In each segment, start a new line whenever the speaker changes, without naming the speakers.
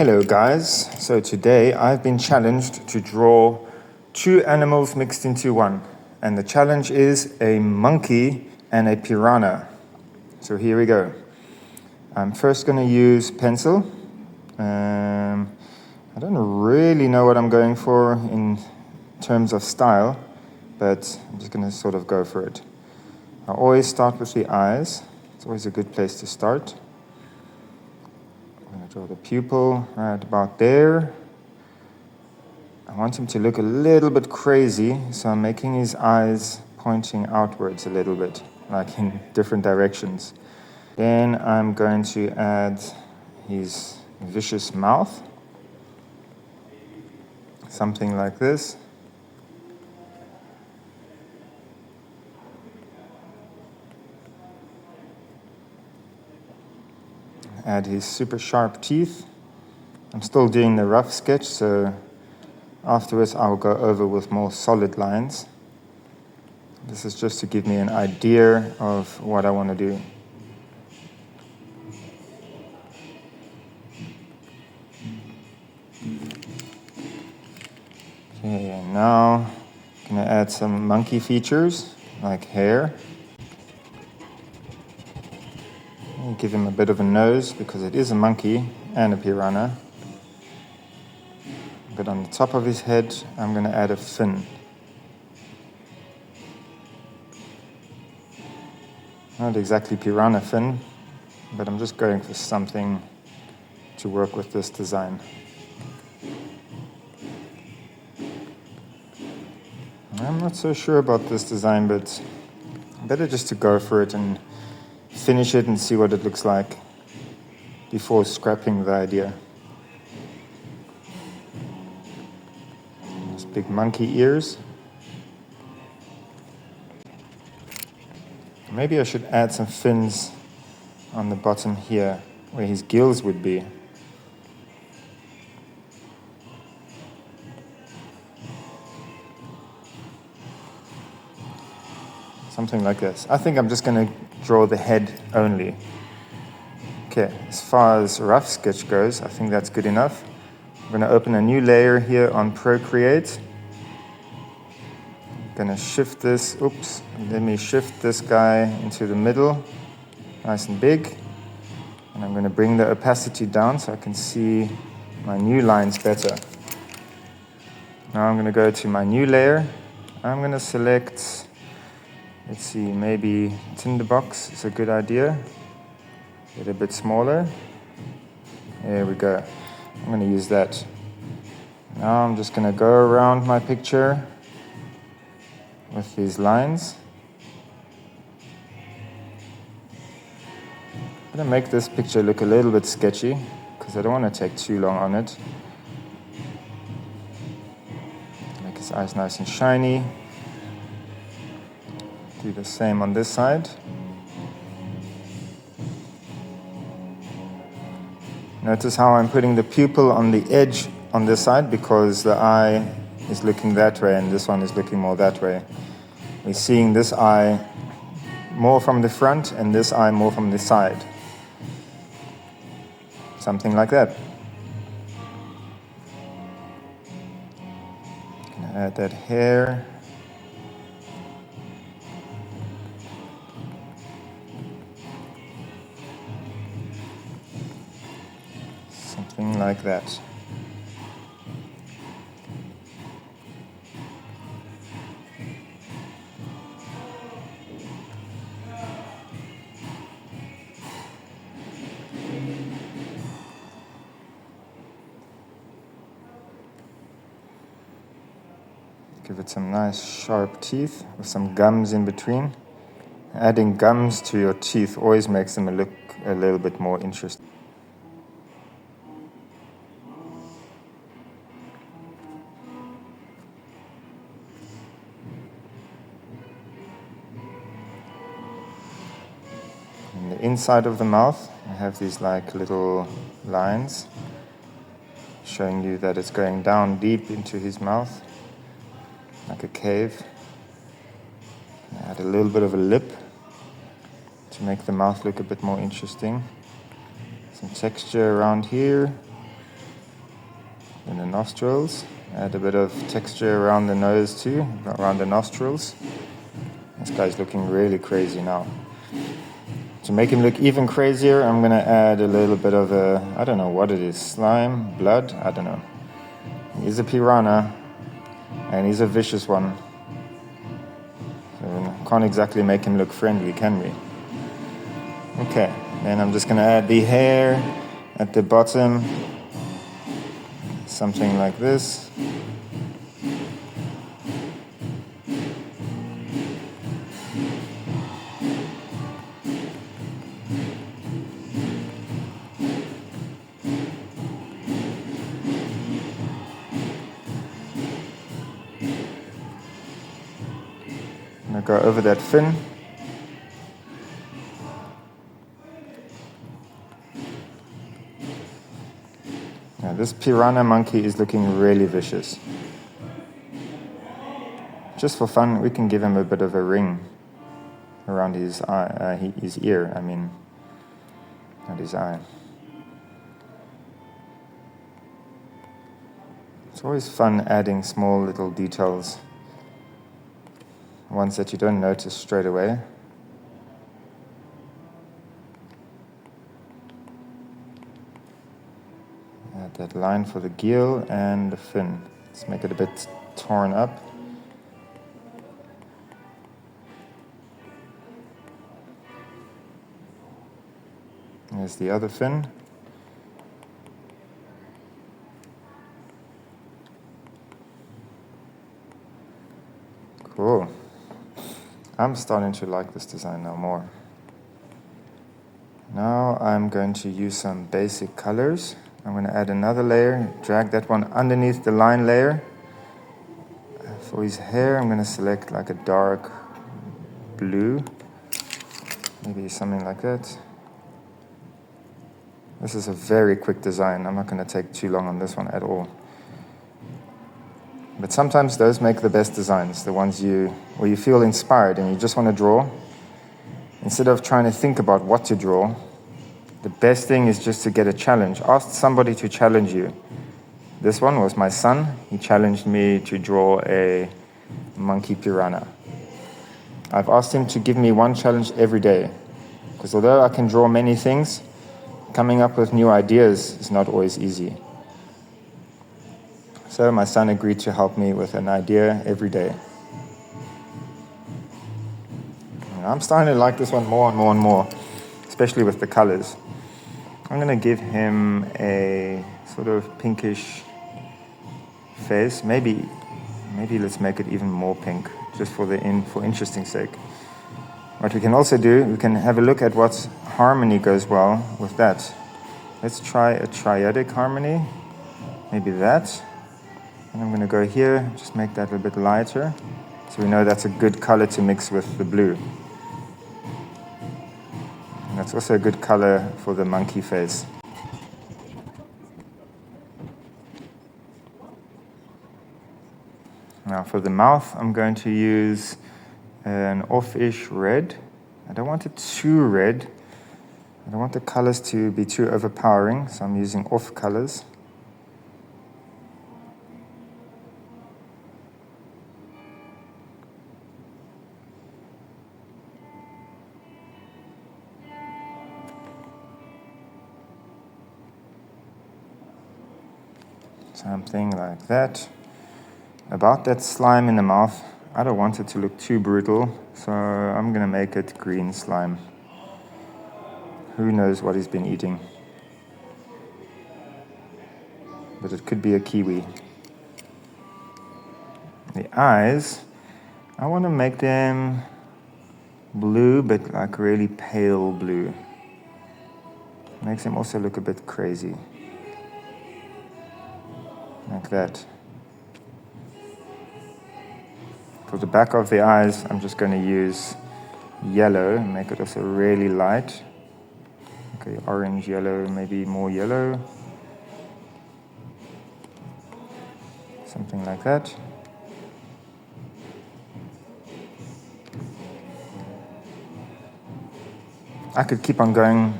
Hello guys, so today I've been challenged to draw two animals mixed into one, and the challenge is a monkey and a piranha. So here we go. I'm first going to use pencil. I don't really know what I'm going for in terms of style, but I'm just going to sort of go for it. I always start with the eyes. It's always a good place to start. I'm going to draw the pupil right about there. I want him to look a little bit crazy, so I'm making his eyes pointing outwards a little bit, like in different directions. Then I'm going to add his vicious mouth, something like this. Add his super sharp teeth. I'm still doing the rough sketch, so afterwards I'll go over with more solid lines. This is just to give me an idea of what I want to do. Okay, and now I'm going to add some monkey features, like hair. Give him a bit of a nose, because it is a monkey and a piranha. But on the top of his head, I'm going to add a fin. Not exactly piranha fin, but I'm just going for something to work with this design. I'm not so sure about this design, but better just to go for it and finish it and see what it looks like before scrapping the idea. These big monkey ears. Maybe I should add some fins on the bottom here, where his gills would be. Something like this. I think I'm just going to draw the head only. Okay, as far as rough sketch goes, I think that's good enough. I'm going to open a new layer here on Procreate. I'm going to shift this, let me shift this guy into the middle, nice and big. And I'm going to bring the opacity down so I can see my new lines better. Now I'm going to go to my new layer. I'm going to select, let's see, maybe Tinderbox is a good idea. Get a bit smaller. There we go. I'm going to use that. Now I'm just going to go around my picture with these lines. I'm going to make this picture look a little bit sketchy because I don't want to take too long on it. Make his eyes nice and shiny. Do the same on this side. Notice how I'm putting the pupil on the edge on this side because the eye is looking that way and this one is looking more that way. We're seeing this eye more from the front and this eye more from the side. Something like that. Gonna add that hair. Something like that. Give it some nice sharp teeth with some gums in between. Adding gums to your teeth always makes them look a little bit more interesting. In the inside of the mouth, I have these like little lines showing you that it's going down deep into his mouth, like a cave. Add a little bit of a lip to make the mouth look a bit more interesting. Some texture around here. In the nostrils, add a bit of texture around the nose too, around the nostrils. This guy's looking really crazy now. To make him look even crazier, I'm going to add a little bit of I don't know what it is, slime, blood, I don't know. He's a piranha, and he's a vicious one. So can't exactly make him look friendly, can we? Okay, then I'm just going to add the hair at the bottom, something like this. I'm going to go over that fin. Now this piranha monkey is looking really vicious. Just for fun, we can give him a bit of a ring around his eye, his ear, I mean, not his eye. It's always fun adding small little details, ones that you don't notice straight away. Add that line for the gill and the fin. Let's make it a bit torn up. Here's the other fin. Cool. I'm starting to like this design now more. Now I'm going to use some basic colors. I'm going to add another layer, drag that one underneath the line layer. For his hair, I'm going to select like a dark blue, maybe something like that. This is a very quick design. I'm not going to take too long on this one at all. But sometimes those make the best designs, the ones where you feel inspired and you just want to draw. Instead of trying to think about what to draw, the best thing is just to get a challenge. Ask somebody to challenge you. This one was my son. He challenged me to draw a monkey piranha. I've asked him to give me one challenge every day, because although I can draw many things, coming up with new ideas is not always easy. So my son agreed to help me with an idea every day. And I'm starting to like this one more and more and more, especially with the colors. I'm going to give him a sort of pinkish face. Maybe let's make it even more pink, just for interesting sake. What we can also do, we can have a look at what harmony goes well with that. Let's try a triadic harmony, maybe that. And I'm going to go here, just make that a bit lighter, so we know that's a good color to mix with the blue. And that's also a good color for the monkey face. Now for the mouth, I'm going to use an off-ish red. I don't want it too red. I don't want the colors to be too overpowering, so I'm using off colors. Something like that. About that slime in the mouth, I don't want it to look too brutal, so I'm going to make it green slime. Who knows what he's been eating? But it could be a kiwi. The eyes, I want to make them blue, but like really pale blue. Makes him also look a bit crazy. Like that. For the back of the eyes, I'm just going to use yellow, make it also really light. Okay, orange, yellow, maybe more yellow. Something like that. I could keep on going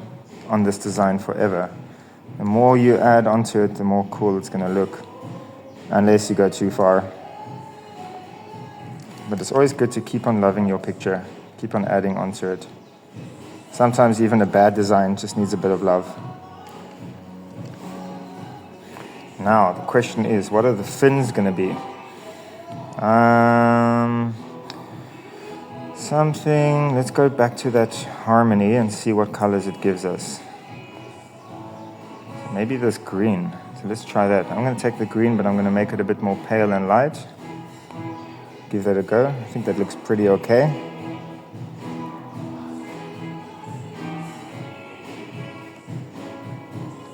on this design forever. The more you add onto it, the more cool it's going to look. unless you go too far. But it's always good to keep on loving your picture, keep on adding onto it. Sometimes even a bad design just needs a bit of love. Now, the question is, what are the fins going to be? Let's go back to that harmony and see what colors it gives us. Maybe this green. So let's try that. I'm going to take the green, but I'm going to make it a bit more pale and light. Give that a go. I think that looks pretty okay.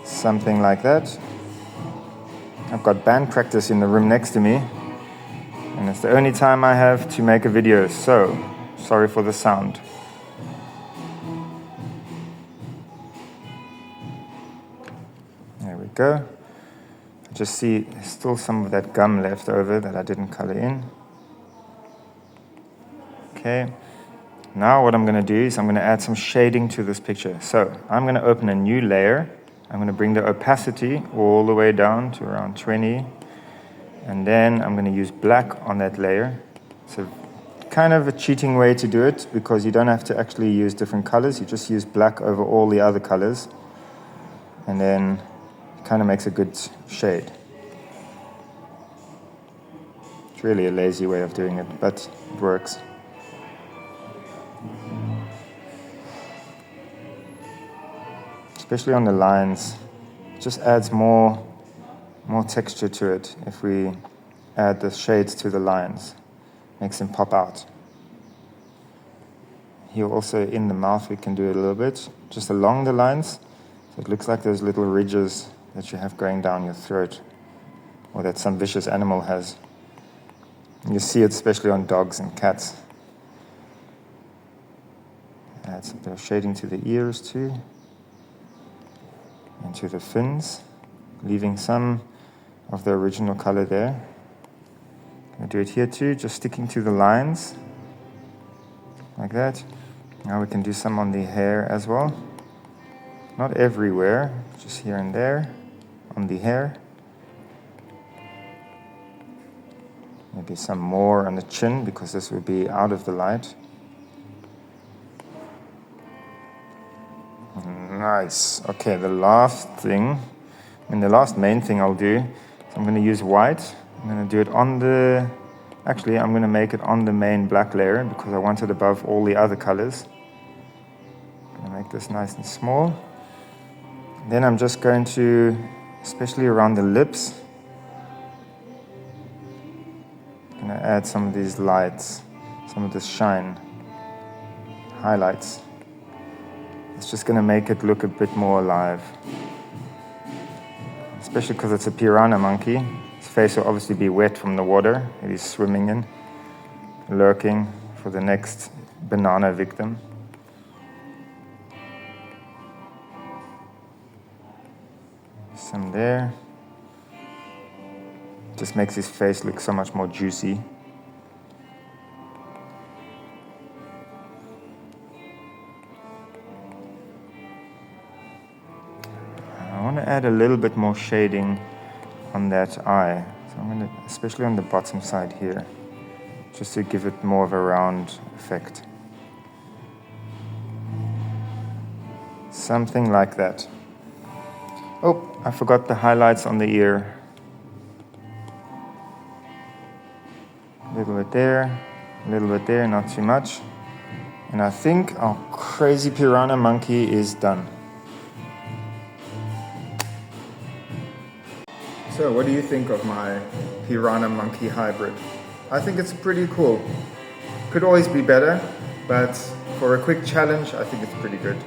Something like that. I've got band practice in the room next to me, and it's the only time I have to make a video, so sorry for the sound. There we go. I just see there's still some of that gum left over that I didn't color in. Okay, now what I'm going to do is I'm going to add some shading to this picture. So I'm going to open a new layer. I'm going to bring the opacity all the way down to around 20. And then I'm going to use black on that layer. So kind of a cheating way to do it, because you don't have to actually use different colors. You just use black over all the other colors. And then it kind of makes a good shade. It's really a lazy way of doing it, but it works. Especially on the lines, it just adds more texture to it if we add the shades to the lines. Makes them pop out. Here also in the mouth we can do it a little bit, just along the lines, so it looks like those little ridges that you have going down your throat, or that some vicious animal has. You see it especially on dogs and cats. Add some bit of shading to the ears too. Into the fins, leaving some of the original color there. I'll do it here too, just sticking to the lines, like that. Now we can do some on the hair as well. Not everywhere, just here and there, on the hair. Maybe some more on the chin, because this will be out of the light. Nice. Okay, the last main thing I'll do is I'm going to use white. I'm going to do it on the... Actually, I'm going to make it on the main black layer, because I want it above all the other colors. I'm going to make this nice and small. Then I'm just going to, especially around the lips, I'm going to add some of these lights, some of this shine, highlights. It's just going to make it look a bit more alive. Especially because it's a piranha monkey. His face will obviously be wet from the water that he's swimming in, lurking for the next banana victim. Some there. Just makes his face look so much more juicy. I want to add a little bit more shading on that eye. So I'm going to, especially on the bottom side here, just to give it more of a round effect. Something like that. Oh, I forgot the highlights on the ear. A little bit there, not too much. And I think our crazy piranha monkey is done. So what do you think of my piranha monkey hybrid? I think it's pretty cool. Could always be better, but for a quick challenge, I think it's pretty good.